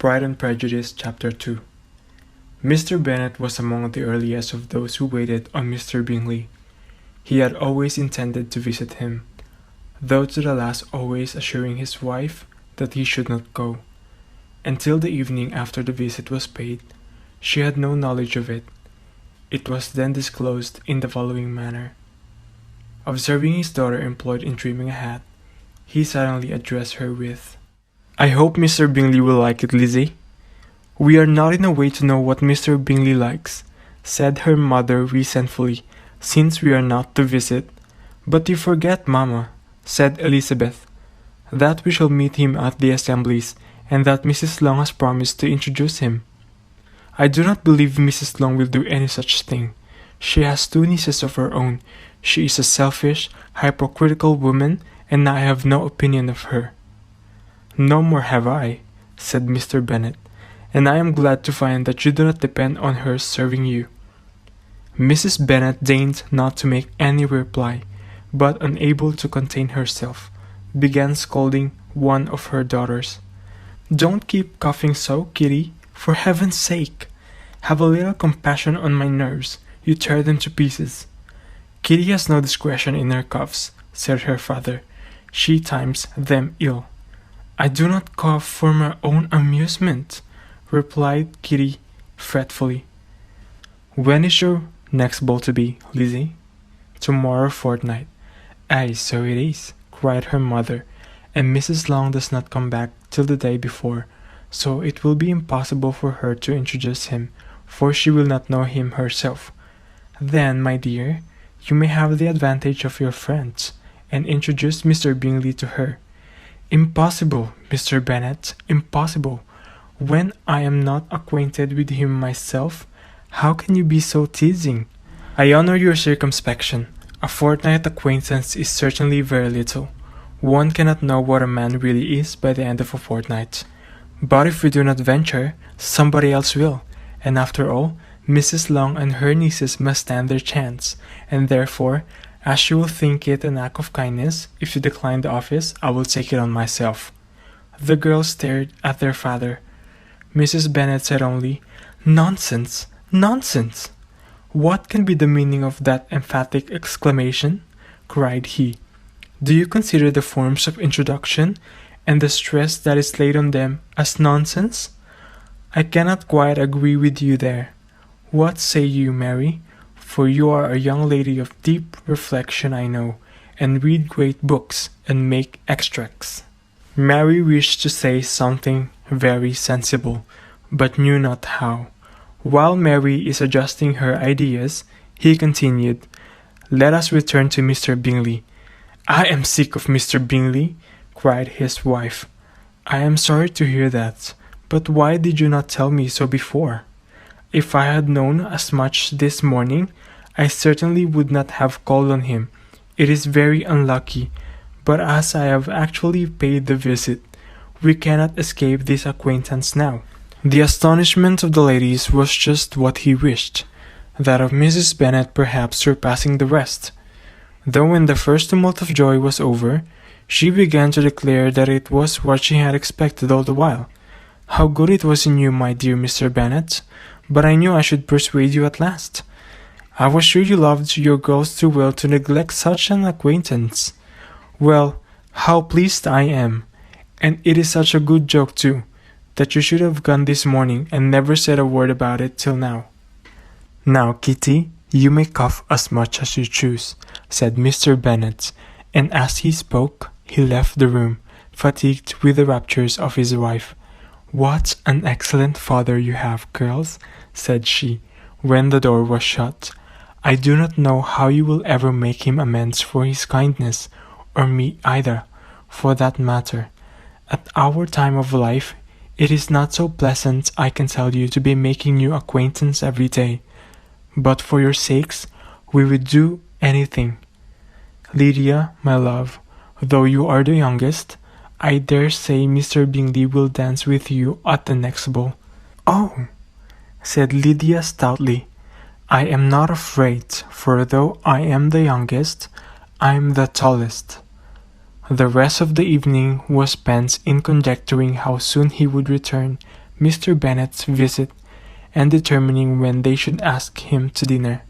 Pride and Prejudice, Chapter 2. Mr. Bennet was among the earliest of those who waited on Mr. Bingley. He had always intended to visit him, though to the last always assuring his wife that he should not go. Until the evening after the visit was paid, she had no knowledge of it. It was then disclosed in the following manner. Observing his daughter employed in trimming a hat, he suddenly addressed her with, "I hope Mr. Bingley will like it, Lizzie." "We are not in a way to know what Mr. Bingley likes," said her mother resentfully, "since we are not to visit." "But you forget, mamma," said Elizabeth, "that we shall meet him at the assemblies, and that Mrs. Long has promised to introduce him." "I do not believe Mrs. Long will do any such thing. She has two nieces of her own. She is a selfish, hypocritical woman, and I have no opinion of her." "No more have I," said Mr. Bennet, "and I am glad to find that you do not depend on her serving you." Mrs. Bennet deigned not to make any reply, but unable to contain herself, began scolding one of her daughters. "Don't keep coughing so, Kitty, for heaven's sake! Have a little compassion on my nerves, you tear them to pieces." "Kitty has no discretion in her coughs," said her father. "She times them ill." "I do not cough for my own amusement," replied Kitty fretfully. "When is your next ball to be, Lizzie?" "Tomorrow fortnight." "Aye, so it is," cried her mother, "and Mrs. Long does not come back till the day before, so it will be impossible for her to introduce him, for she will not know him herself. Then, my dear, you may have the advantage of your friends, and introduce Mr. Bingley to her." "Impossible, Mr. Bennet, impossible. When I am not acquainted with him myself, how can you be so teasing?" "I honor your circumspection. A fortnight acquaintance is certainly very little. One cannot know what a man really is by the end of a fortnight. But if we do not venture, somebody else will, and after all, Mrs. Long and her nieces must stand their chance, and therefore, as you will think it an act of kindness, if you decline the office, I will take it on myself." The girls stared at their father. Mrs. Bennet said only, "Nonsense! Nonsense!" "What can be the meaning of that emphatic exclamation?" cried he. "Do you consider the forms of introduction, and the stress that is laid on them, as nonsense? I cannot quite agree with you there. What say you, Mary? For you are a young lady of deep reflection, I know, and read great books, and make extracts." Mary wished to say something very sensible, but knew not how. While Mary is adjusting her ideas, he continued, "Let us return to Mr. Bingley." "I am sick of Mr. Bingley," cried his wife. "I am sorry to hear that, but why did you not tell me so before? If I had known as much this morning, I certainly would not have called on him. It is very unlucky, but as I have actually paid the visit, we cannot escape this acquaintance now." The astonishment of the ladies was just what he wished, that of Mrs. Bennet perhaps surpassing the rest. Though when the first tumult of joy was over, she began to declare that it was what she had expected all the while. "How good it was in you, my dear Mr. Bennet! But I knew I should persuade you at last. I was sure you loved your girls too well to neglect such an acquaintance. Well, how pleased I am! And it is such a good joke too, that you should have gone this morning and never said a word about it till now." "Now, Kitty, you may cough as much as you choose," said Mr. Bennet, and as he spoke, he left the room, fatigued with the raptures of his wife. "What an excellent father you have, girls," said she, when the door was shut. "I do not know how you will ever make him amends for his kindness, or me either, for that matter. At our time of life, it is not so pleasant, I can tell you, to be making new acquaintance every day. But for your sakes, we would do anything. Lydia, my love, though you are the youngest, I dare say Mr. Bingley will dance with you at the next ball." "Oh," said Lydia stoutly, "I am not afraid, for though I am the youngest, I am the tallest." The rest of the evening was spent in conjecturing how soon he would return, Mr. Bennet's visit and determining when they should ask him to dinner.